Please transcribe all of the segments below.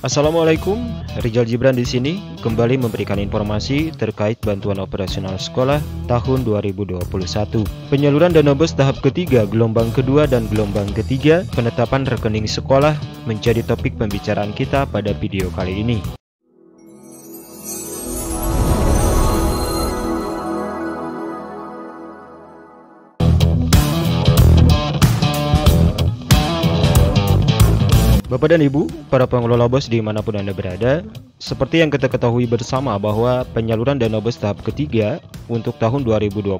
Assalamualaikum, Rizal Gibran di sini kembali memberikan informasi terkait bantuan operasional sekolah tahun 2021. Penyaluran dana BOS tahap ketiga, gelombang kedua dan gelombang ketiga, penetapan rekening sekolah menjadi topik pembicaraan kita pada video kali ini. Bapak dan Ibu, para pengelola BOS dimanapun Anda berada, seperti yang kita ketahui bersama bahwa penyaluran dana BOS tahap ketiga untuk tahun 2021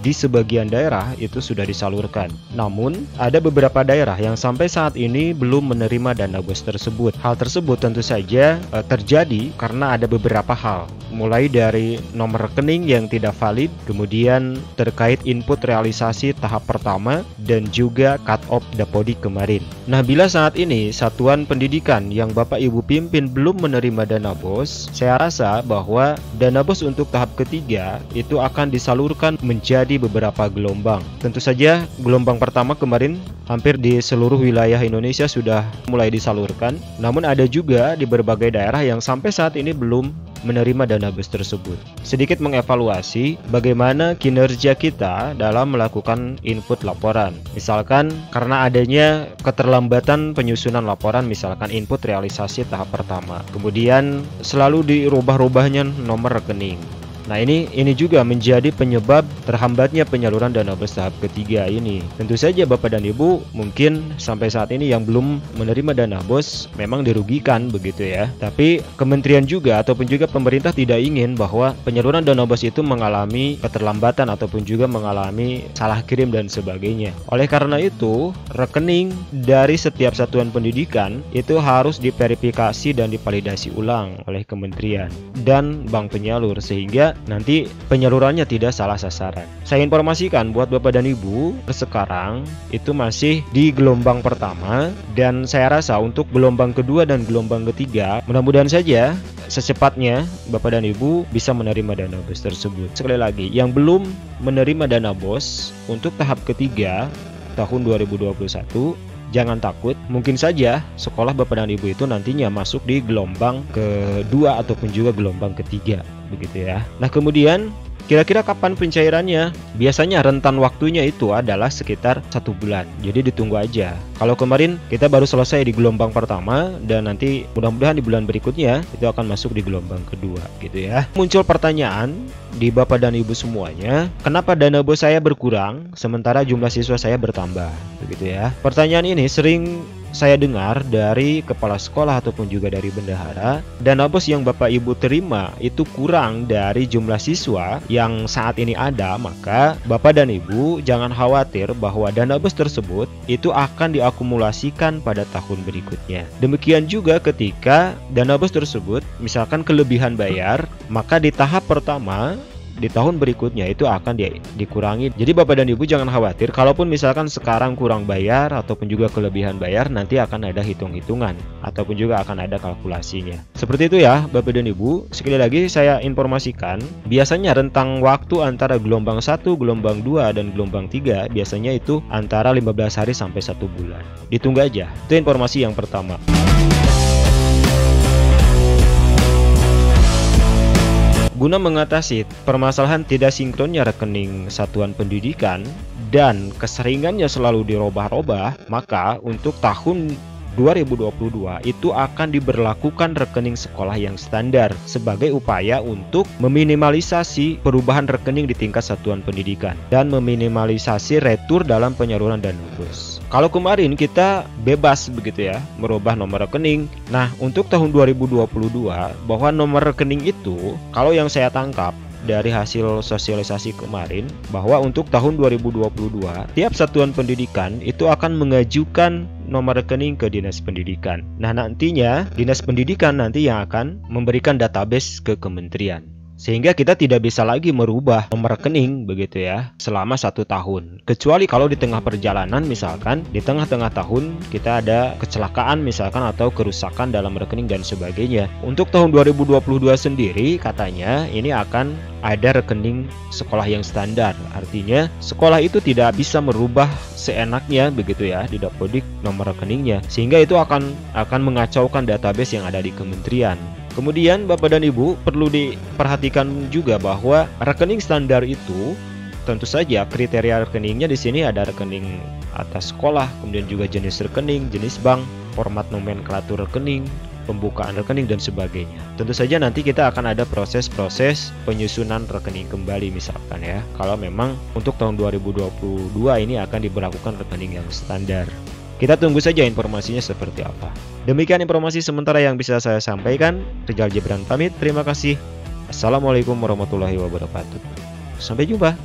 di sebagian daerah itu sudah disalurkan. Namun, ada beberapa daerah yang sampai saat ini belum menerima dana BOS tersebut. Hal tersebut tentu saja terjadi karena ada beberapa hal, mulai dari nomor rekening yang tidak valid, kemudian terkait input realisasi tahap pertama, dan juga cut off dapodik kemarin. Nah, bila saat ini satuan pendidikan yang Bapak Ibu pimpin belum menerima dana BOS, saya rasa bahwa dana BOS untuk tahap ketiga itu akan disalurkan menjadi beberapa gelombang. Tentu saja gelombang pertama kemarin hampir di seluruh wilayah Indonesia sudah mulai disalurkan, namun ada juga di berbagai daerah yang sampai saat ini belum menerima dana BOS tersebut. Sedikit mengevaluasi bagaimana kinerja kita dalam melakukan input laporan. Misalkan karena adanya keterlambatan penyusunan laporan, misalkan input realisasi tahap pertama, kemudian selalu dirubah-rubahnya nomor rekening. Nah, ini juga menjadi penyebab terhambatnya penyaluran dana BOS tahap ketiga ini. Tentu saja Bapak dan Ibu mungkin sampai saat ini yang belum menerima dana BOS memang dirugikan begitu ya. Tapi kementerian juga ataupun juga pemerintah tidak ingin bahwa penyaluran dana BOS itu mengalami keterlambatan ataupun juga mengalami salah kirim dan sebagainya. Oleh karena itu, rekening dari setiap satuan pendidikan itu harus diverifikasi dan divalidasi ulang oleh kementerian dan bank penyalur sehingga nanti penyalurannya tidak salah sasaran. Saya informasikan buat Bapak dan Ibu, sekarang itu masih di gelombang pertama, dan saya rasa untuk gelombang kedua dan gelombang ketiga mudah-mudahan saja secepatnya Bapak dan Ibu bisa menerima dana BOS tersebut. Sekali lagi, yang belum menerima dana BOS untuk tahap ketiga tahun 2021, jangan takut, mungkin saja sekolah Bapak dan Ibu itu nantinya masuk di gelombang kedua ataupun juga gelombang ketiga, begitu ya. Nah, kemudian kira-kira kapan pencairannya? Biasanya rentan waktunya itu adalah sekitar 1 bulan. Jadi ditunggu aja. Kalau kemarin kita baru selesai di gelombang pertama, dan nanti mudah-mudahan di bulan berikutnya itu akan masuk di gelombang kedua, gitu ya. Muncul pertanyaan di Bapak dan Ibu semuanya, kenapa dana BOS saya berkurang sementara jumlah siswa saya bertambah, begitu ya. Pertanyaan ini sering saya dengar dari kepala sekolah ataupun juga dari bendahara. Dana BOS yang Bapak Ibu terima itu kurang dari jumlah siswa yang saat ini ada, maka Bapak dan Ibu jangan khawatir bahwa dana BOS tersebut itu akan diakumulasikan pada tahun berikutnya. Demikian juga ketika dana BOS tersebut misalkan kelebihan bayar, maka di tahap pertama di tahun berikutnya itu akan dikurangi. Jadi Bapak dan Ibu jangan khawatir, kalaupun misalkan sekarang kurang bayar ataupun juga kelebihan bayar, nanti akan ada hitung-hitungan ataupun juga akan ada kalkulasinya. Seperti itu ya Bapak dan Ibu. Sekali lagi saya informasikan, biasanya rentang waktu antara gelombang 1, gelombang 2 dan gelombang 3 biasanya itu antara 15 hari sampai 1 bulan. Ditunggu aja. Itu informasi yang pertama. Guna mengatasi permasalahan tidak sinkronnya rekening satuan pendidikan dan keseringannya selalu dirubah-rubah, maka untuk tahun 2022 itu akan diberlakukan rekening sekolah yang standar sebagai upaya untuk meminimalisasi perubahan rekening di tingkat satuan pendidikan dan meminimalisasi retur dalam penyaluran dana BOS. Kalau kemarin kita bebas begitu ya merubah nomor rekening. Nah, untuk tahun 2022 bahwa nomor rekening itu, kalau yang saya tangkap dari hasil sosialisasi kemarin, bahwa untuk tahun 2022 tiap satuan pendidikan itu akan mengajukan nomor rekening ke Dinas Pendidikan. Nah, nantinya Dinas Pendidikan nanti yang akan memberikan database ke kementerian. Sehingga kita tidak bisa lagi merubah nomor rekening begitu ya selama 1 tahun. Kecuali kalau di tengah perjalanan, misalkan di tengah-tengah tahun kita ada kecelakaan misalkan atau kerusakan dalam rekening dan sebagainya. Untuk tahun 2022 sendiri katanya ini akan ada rekening sekolah yang standar. Artinya sekolah itu tidak bisa merubah seenaknya begitu ya di Dapodik nomor rekeningnya. Sehingga itu akan mengacaukan database yang ada di kementerian. Kemudian Bapak dan Ibu perlu diperhatikan juga bahwa rekening standar itu tentu saja kriteria rekeningnya di sini ada rekening atas sekolah, kemudian juga jenis rekening, jenis bank, format nomenklatur rekening, pembukaan rekening dan sebagainya. Tentu saja nanti kita akan ada proses-proses penyusunan rekening kembali misalkan ya. Kalau memang untuk tahun 2022 ini akan diberlakukan rekening yang standar. Kita tunggu saja informasinya seperti apa. Demikian informasi sementara yang bisa saya sampaikan. Rizal Jebran pamit. Terima kasih. Assalamualaikum warahmatullahi wabarakatuh. Sampai jumpa.